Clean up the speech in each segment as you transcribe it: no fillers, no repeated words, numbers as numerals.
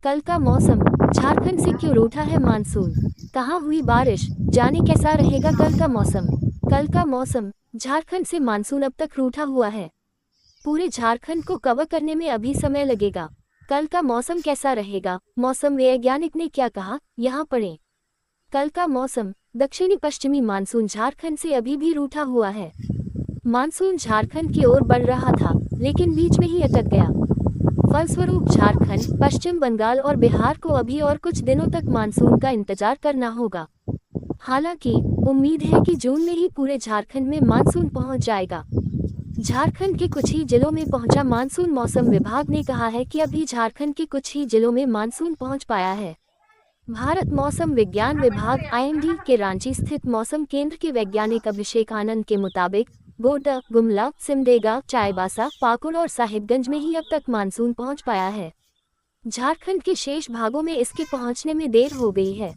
कल का मौसम। झारखंड से क्यों रूठा है मानसून, कहाँ हुई बारिश, जाने कैसा रहेगा कल का मौसम। कल का मौसम। झारखंड से मानसून अब तक रूठा हुआ है। पूरे झारखंड को कवर करने में अभी समय लगेगा। कल का मौसम कैसा रहेगा, मौसम वैज्ञानिक ने क्या कहा, यहाँ पढ़ें। कल का मौसम। दक्षिणी पश्चिमी मानसून झारखंड से अभी भी रूठा हुआ है। मानसून झारखंड की ओर बढ़ रहा था, लेकिन बीच में ही अटक गया। फलस्वरूप झारखंड, पश्चिम बंगाल और बिहार को अभी और कुछ दिनों तक मानसून का इंतजार करना होगा। हालांकि उम्मीद है कि जून में ही पूरे झारखंड में मानसून पहुंच जाएगा। झारखंड के कुछ ही जिलों में पहुंचा मानसून। मौसम विभाग ने कहा है कि अभी झारखंड के कुछ ही जिलों में मानसून पहुंच पाया है। भारत मौसम विज्ञान विभाग (IMD) के रांची स्थित मौसम केंद्र के वैज्ञानिक अभिषेक आनंद के मुताबिक गोड्डा, गुमला, सिमडेगा, चाईबासा, पाकुड़ और साहिबगंज में ही अब तक मानसून पहुंच पाया है। झारखंड के शेष भागों में इसके पहुंचने में देर हो गई है।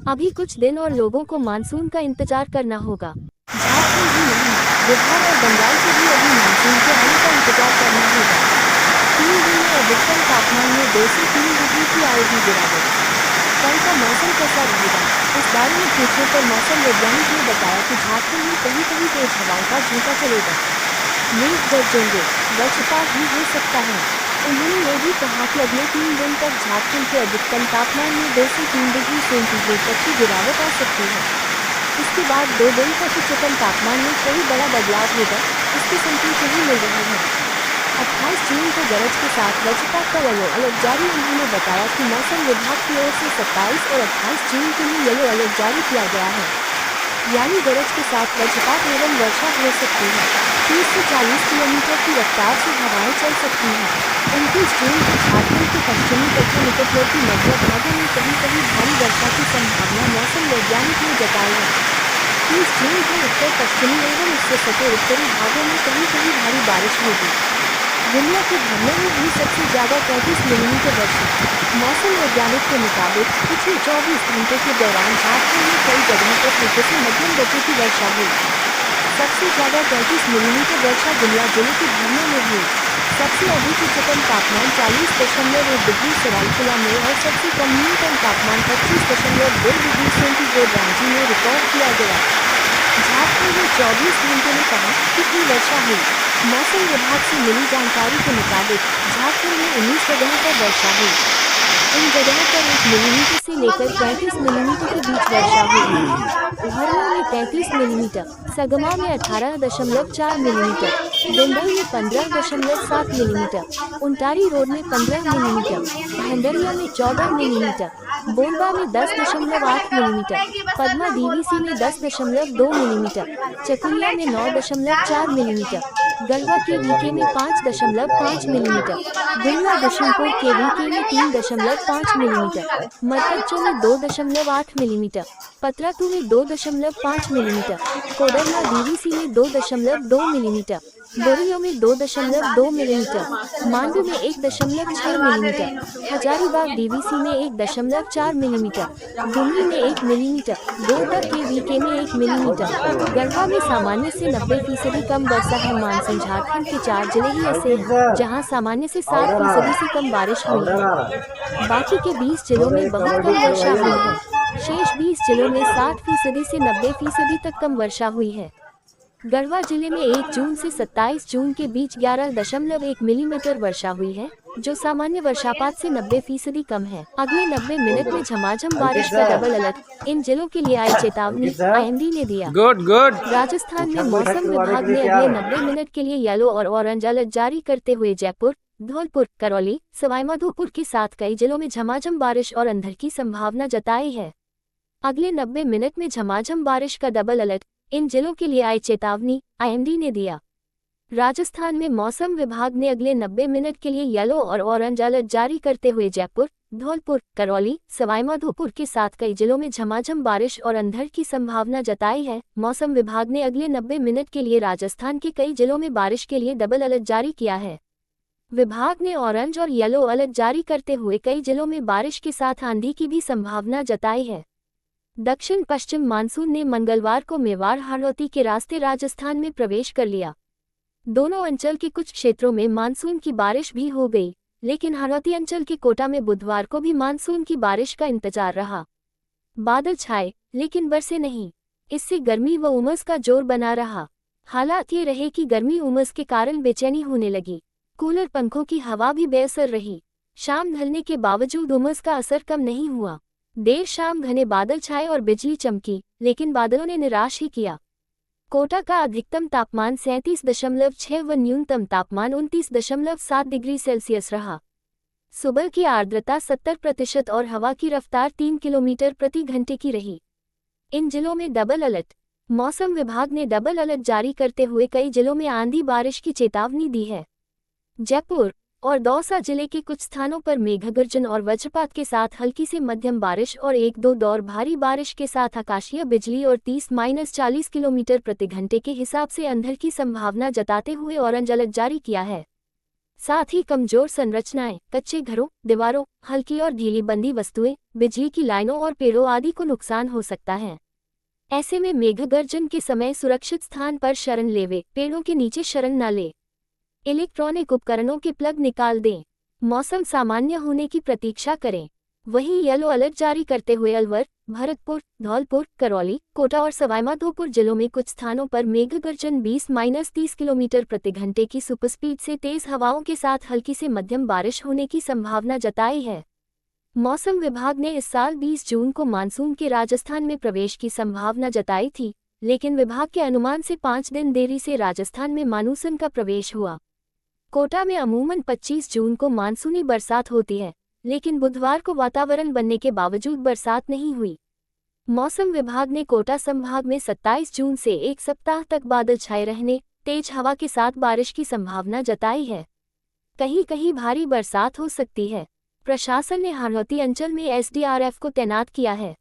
अभी कुछ दिन और लोगों को मानसून का इंतजार करना होगा। झारखंड ही नहीं, बिहार और बंगाल को भी अभी मानसून के आने का इंतजार करना होगा। 3 दिन में अधिकतम तापमान में 2 से 3 डिग्री की आएगी गिरावट। कल का मौसम कैसा रहेगा, इस बारे में पूछने पर मौसम वैज्ञानिक ने बताया कि झारखंड में कहीं कहीं तेज हवाओं का झोंका चलेगा। मेघ गरजेंगे, वज्रपात भी हो सकता है। उन्होंने ये भी कहा कि अगले 3 दिन तक झारखंड के अधिकतम तापमान में 2 से 3 डिग्री सेंटीग्रेड तक की गिरावट आ सकती है। इसके बाद 2 दिन तक उच्चतम तापमान में कोई बड़ा बदलाव होगा, इसके संकेत नहीं मिल रहे हैं। 28 जून को गरज के साथ वज्रपात का येलो अलर्ट जारी। उन्होंने बताया कि मौसम विभाग की ओर से 27 और 28 जून के लिए येलो अलर्ट जारी किया गया है, यानी गरज के साथ वज्रपात एवं वर्षा हो सकती है। 30 से 40 किलोमीटर की रफ्तार से हवाएं चल सकती हैं। 29 जून को झारखंड के पश्चिमी तथा निकटवर्ती मध्य भागों में कहीं कहीं भारी वर्षा की संभावना मौसम वैज्ञानिक ने जताई है। 30 जून को उत्तर पश्चिमी एवं उससे सटे उत्तरी भागों में कहीं कहीं भारी बारिश होगी। दुनिया के धरने में हुई सबसे ज्यादा 35 मिलीमीटर वर्षा। मौसम वैज्ञानिक के मुताबिक पिछले 24 घंटे के दौरान झारखंड में कई जगहों पर हल्के से मध्यम गति की वर्षा हुई। सबसे ज्यादा 35 मिलीमीटर वर्षा गुमला जिले के धरने में हुई। सबसे अधिक उच्चतम तापमान 40.1 डिग्री सरायकेला में और सबसे कम न्यूनतम तापमान 25.2 डिग्री सेंटीग्रेड रांची में रिकॉर्ड किया गया। झारखंड में 24 घंटे में कहाँ कितनी वर्षा हुई। मौसम विभाग से मिली जानकारी के मुताबिक झारखंड में 19 जगहों पर वर्षा हुई। इन जगहों पर 1 मिलीमीटर से लेकर 35 मिलीमीटर के बीच वर्षा हुई। उहरवा में 33 मिलीमीटर, सगमा में 18.4 मिलीमीटर, गोंडल में 15.7 मिलीमीटर, उंटारी रोड में 15 मिलीमीटर, भंडरिया में 14 मिलीमीटर, बोलबा में 10.8 मिलीमीटर, पद्मा DVC में 10.2 मिलीमीटर, चकुलिया में 9.4 मिलीमीटर, गलवा के VK में 5.5 मिलीमीटर, गुमला बिशनपुर के VK में 3.5 मिलीमीटर, मरकच्चो में 2.8 मिलीमीटर, पतरातू में 2.5 मिलीमीटर, कोडरमा DVC में 2.2 मिलीमीटर, बोरियो में 2.2 मिलीमीटर, मांडू में 1.6 मिलीमीटर, हजारीबाग DVC में 1.4 मिलीमीटर, गुमली में 1 मिलीमीटर, गोड्डा के VK में 1 मिलीमीटर। गढ़वा में सामान्य से 90% कम वर्षा है। मानसून झारखंड के 4 जिले ही ऐसे हैं जहां सामान्य से 60% से कम बारिश हुई है। बाकी के 20 जिलों में बहुत कम वर्षा हुई है। शेष 20 जिलों में 60% से 90% तक कम वर्षा हुई है। गढ़वा जिले में 1 जून से 27 जून के बीच 11.1 मिलीमीटर वर्षा हुई है, जो सामान्य वर्षापात से 90% कम है। अगले 90 मिनट में झमाझम बारिश का डबल अलर्ट इन जिलों के लिए आई चेतावनी IMD ने दिया। गुड। राजस्थान में मौसम विभाग ने अगले 90 मिनट के लिए येलो और ऑरेंज अलर्ट जारी करते हुए जयपुर, धौलपुर, करौली, सवाईमाधोपुर के साथ कई जिलों में झमाझम बारिश और अंधड़ की संभावना जताई है। अगले 90 मिनट में झमाझम बारिश का डबल अलर्ट इन जिलों के लिए आई चेतावनी IMD ने दिया। राजस्थान में मौसम विभाग ने अगले 90 मिनट के लिए येलो और ऑरेंज अलर्ट जारी करते हुए जयपुर, धौलपुर, करौली, सवाईमाधोपुर के साथ कई जिलों में झमाझम बारिश और अंधड़ की संभावना जताई है। मौसम विभाग ने अगले 90 मिनट के लिए राजस्थान के कई जिलों में बारिश के लिए डबल अलर्ट जारी किया है। विभाग ने ऑरेंज और येलो अलर्ट जारी करते हुए कई जिलों में बारिश के साथ आंधी की भी संभावना जताई है। दक्षिण पश्चिम मानसून ने मंगलवार को मेवाड़ हाड़ौती के रास्ते राजस्थान में प्रवेश कर लिया। दोनों अंचल के कुछ क्षेत्रों में मानसून की बारिश भी हो गई। लेकिन हालाती अंचल के कोटा में बुधवार को भी मानसून की बारिश का इंतजार रहा। बादल छाए लेकिन बरसे नहीं। इससे गर्मी व उमस का जोर बना रहा। हालात ये रहे कि गर्मी उमस के कारण बेचैनी होने लगी। कूलर पंखों की हवा भी बेअसर रही। शाम ढलने के बावजूद उमस का असर कम नहीं हुआ। देर शाम घने बादल छाए और बिजली चमकी, लेकिन बादलों ने निराश ही किया। कोटा का अधिकतम तापमान 37.6 व न्यूनतम तापमान 29.7 डिग्री सेल्सियस रहा। सुबह की आर्द्रता 70% और हवा की रफ्तार 3 किलोमीटर प्रति घंटे की रही। इन जिलों में डबल अलर्ट। मौसम विभाग ने डबल अलर्ट जारी करते हुए कई जिलों में आंधी बारिश की चेतावनी दी है। जयपुर और दौसा जिले के कुछ स्थानों पर मेघगर्जन और वज्रपात के साथ हल्की से मध्यम बारिश और 1-2 दौर भारी बारिश के साथ आकाशीय बिजली और 30-40 किलोमीटर प्रति घंटे के हिसाब से अंधड़ की संभावना जताते हुए ऑरेंज अलर्ट जारी किया है। साथ ही कमजोर संरचनाएं, कच्चे घरों, दीवारों, हल्की और ढीली बंदी वस्तुएं, बिजली की लाइनों और पेड़ों आदि को नुकसान हो सकता है। ऐसे में मेघगर्जन के समय सुरक्षित स्थान पर शरण लेवे, पेड़ों के नीचे शरण न ले। इलेक्ट्रॉनिक उपकरणों के प्लग निकाल दें। मौसम सामान्य होने की प्रतीक्षा करें। वहीं येलो अलर्ट जारी करते हुए अलवर, भरतपुर, धौलपुर, करौली, कोटा और सवाईमाधोपुर जिलों में कुछ स्थानों पर मेघगर्जन 20-30 किलोमीटर प्रति घंटे की सुपरस्पीड से तेज हवाओं के साथ हल्की से मध्यम बारिश होने की संभावना जताई है। मौसम विभाग ने इस साल 20 जून को मानसून के राजस्थान में प्रवेश की संभावना जताई थी, लेकिन विभाग के अनुमान से 5 दिन देरी से राजस्थान में मानसून का प्रवेश हुआ। कोटा में अमूमन 25 जून को मानसूनी बरसात होती है, लेकिन बुधवार को वातावरण बनने के बावजूद बरसात नहीं हुई। मौसम विभाग ने कोटा संभाग में 27 जून से एक सप्ताह तक बादल छाए रहने, तेज हवा के साथ बारिश की संभावना जताई है। कहीं कहीं भारी बरसात हो सकती है। प्रशासन ने हालाती अंचल में एसडीआरएफ को तैनात किया है।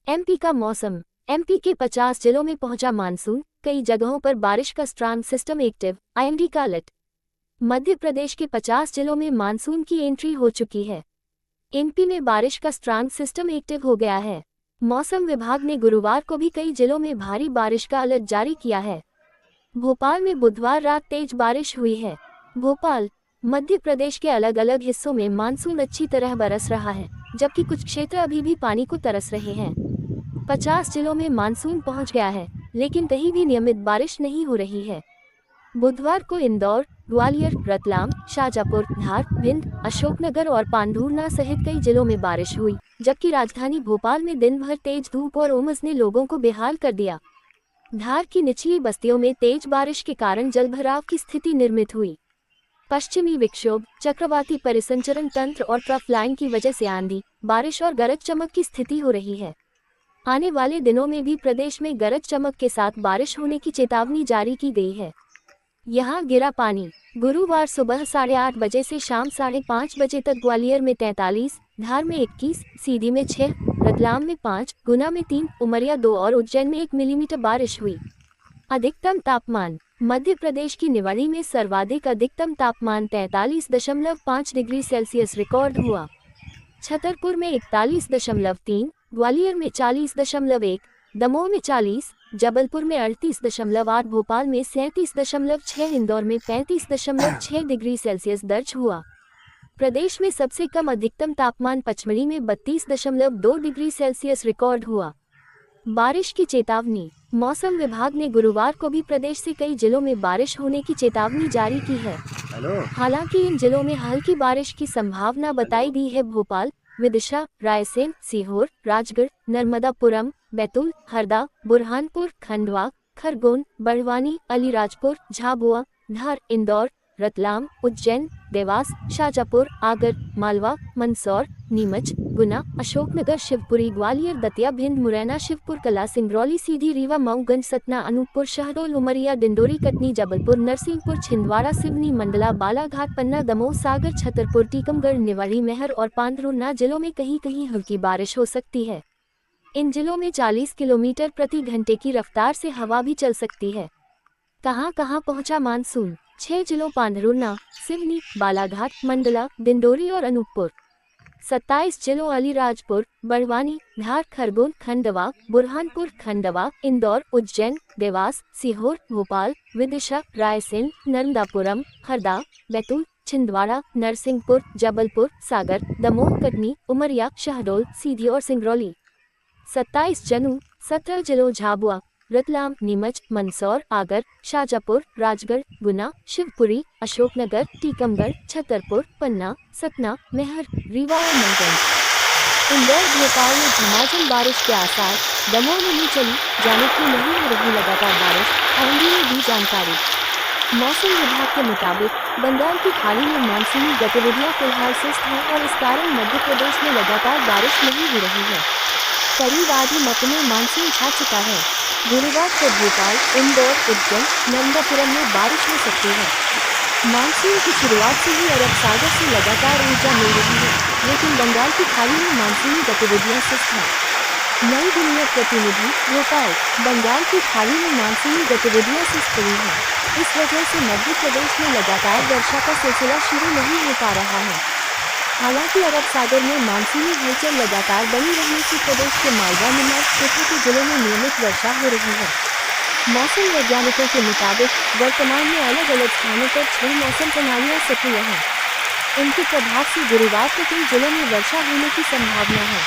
एमपी का मौसम। एमपी के 50 जिलों में पहुंचा मानसून, कई जगहों पर बारिश का स्ट्रांग सिस्टम एक्टिव, आईएमडी का अलर्ट। मध्य प्रदेश के 50 जिलों में मानसून की एंट्री हो चुकी है। एमपी में बारिश का स्ट्रांग सिस्टम एक्टिव हो गया है। मौसम विभाग ने गुरुवार को भी कई जिलों में भारी बारिश का अलर्ट जारी किया है। भोपाल में बुधवार रात तेज बारिश हुई है। भोपाल, मध्य प्रदेश के अलग अलग हिस्सों में मानसून अच्छी तरह बरस रहा है, जबकि कुछ क्षेत्र अभी भी पानी को तरस रहे हैं। 50 जिलों में मानसून पहुंच गया है, लेकिन कहीं भी नियमित बारिश नहीं हो रही है। बुधवार को इंदौर, ग्वालियर, रतलाम, शाजापुर, धार, भिंड, अशोकनगर और पांढुर्णा सहित कई जिलों में बारिश हुई, जबकि राजधानी भोपाल में दिन भर तेज धूप और उमस ने लोगों को बेहाल कर दिया। धार की निचली बस्तियों में तेज बारिश के कारण जलभराव की स्थिति निर्मित हुई। पश्चिमी विक्षोभ, चक्रवाती परिसंचरण तंत्र और ट्रफ लाइन की वजह से आंधी, बारिश और गरज चमक की स्थिति हो रही है। आने वाले दिनों में भी प्रदेश में गरज चमक के साथ बारिश होने की चेतावनी जारी की गई है। यहाँ गिरा पानी। गुरुवार सुबह 8:30 बजे से शाम 5:30 बजे तक ग्वालियर में 43, धार में 21, सीधी में 6, रतलाम में 5, गुना में 3, उमरिया 2 और उज्जैन में 1 मिलीमीटर बारिश हुई। अधिकतम तापमान। मध्य प्रदेश की निवाड़ी में सर्वाधिक अधिकतम तापमान 43.5 डिग्री सेल्सियस रिकॉर्ड हुआ। छतरपुर में 41.3, ग्वालियर में 40.1, दमोह में 40, जबलपुर में 38.8, भोपाल में 37.6, इंदौर में 35.6 डिग्री सेल्सियस दर्ज हुआ। प्रदेश में सबसे कम अधिकतम तापमान पचमढ़ी में 32.2 डिग्री सेल्सियस रिकॉर्ड हुआ। बारिश की चेतावनी। मौसम विभाग ने गुरुवार को भी प्रदेश से कई जिलों में बारिश होने की चेतावनी जारी की है। हालांकि इन जिलों में हल्की बारिश की संभावना बताई दी है। भोपाल, विदिशा, रायसेन, सीहोर, राजगढ़, नर्मदापुरम, बैतूल, हरदा, बुरहानपुर, खंडवा, खरगोन, बड़वानी, अलीराजपुर, झाबुआ, धार, इंदौर, रतलाम, उज्जैन, देवास, शाजापुर, आगर, मालवा, मंदसौर, नीमच, गुना, अशोकनगर, शिवपुरी, ग्वालियर, दतिया, भिंड, मुरैना, शिवपुर कला, सिंगरौली, सीधी, रीवा, मऊगंज, सतना, अनूपपुर, शहडोल, उमरिया, डिंडोरी, कटनी, जबलपुर, नरसिंहपुर, छिंदवाड़ा, सिवनी, मंडला, बालाघाट, पन्ना, दमोह, सागर, छतरपुर, टीकमगढ़, निवाड़ी, मेहर और पांढुर्णा जिलों में कहीं कहीं हल्की बारिश हो सकती है। इन जिलों में 40 किलोमीटर प्रति घंटे की रफ्तार से हवा भी चल सकती है। कहां कहां पहुंचा मानसून। 6 जिलों पांढुर्णा, सिवनी, बालाघाट, मंडला, डिंडोरी और अनूपपुर। 27 जिलों अलीराजपुर, बड़वानी, धार, खरगोन, खंडवा, बुरहानपुर, खंडवा, इंदौर, उज्जैन, देवास, सीहोर, भोपाल, विदिशा, रायसेन, नर्मदापुरम, हरदा, बैतूल, छिंदवाड़ा, नरसिंहपुर, जबलपुर, सागर, दमोह, कटनी, उमरिया, शहडोल, सीधी और सिंगरौली। 27 जनवरी 17 जिलों झाबुआ, रतलाम, नीमच, मंदसौर, आगर, शाजापुर, राजगढ़, गुना, शिवपुरी, अशोकनगर, टीकमगढ़, छतरपुर, पन्ना, सतना, मेहर, रीवा और मंगल। इंदौर, भोपाल में झमाझम बारिश के आसार। दमोह में नहीं चली, जाने क्यों नहीं हो रही लगातार बारिश, आंधी ने दी जानकारी। मौसम विभाग के मुताबिक बंगाल की खाड़ी में मानसूनी गतिविधियां फिलहाल सुस्त हैं और इस कारण मध्य प्रदेश में लगातार बारिश नहीं हो रही है। करीब आधी मत में मानसून छा चुका है। गुरुवार को भोपाल, इंदौर, उज्जैन, नंदापुरम में बारिश हो सकती है। मानसून की शुरुआत से ही अरब सागर से लगातार ऊर्जा मिल रही है, लेकिन बंगाल की खाड़ी में मानसूनी गतिविधियां सुस्त हैं। नई दुनिया प्रतिनिधि, भोपाल, बंगाल की खाड़ी में मानसूनी गतिविधियां सुस्त हुई हैं। इस वजह से मध्य प्रदेश में लगातार वर्षा का सिलसिला शुरू नहीं हो पा रहा है। हालांकि अरब सागर में मानसूनी हलचल लगातार बनी रहने से प्रदेश के मालवा, निमाड़ क्षेत्र के जिलों में नियमित वर्षा हो रही है। मौसम वैज्ञानिकों के मुताबिक वर्तमान में अलग अलग स्थानों पर 6 मौसम प्रणालियां सक्रिय हैं। इनके प्रभाव से गुरुवार को कई जिलों में वर्षा होने की संभावना है।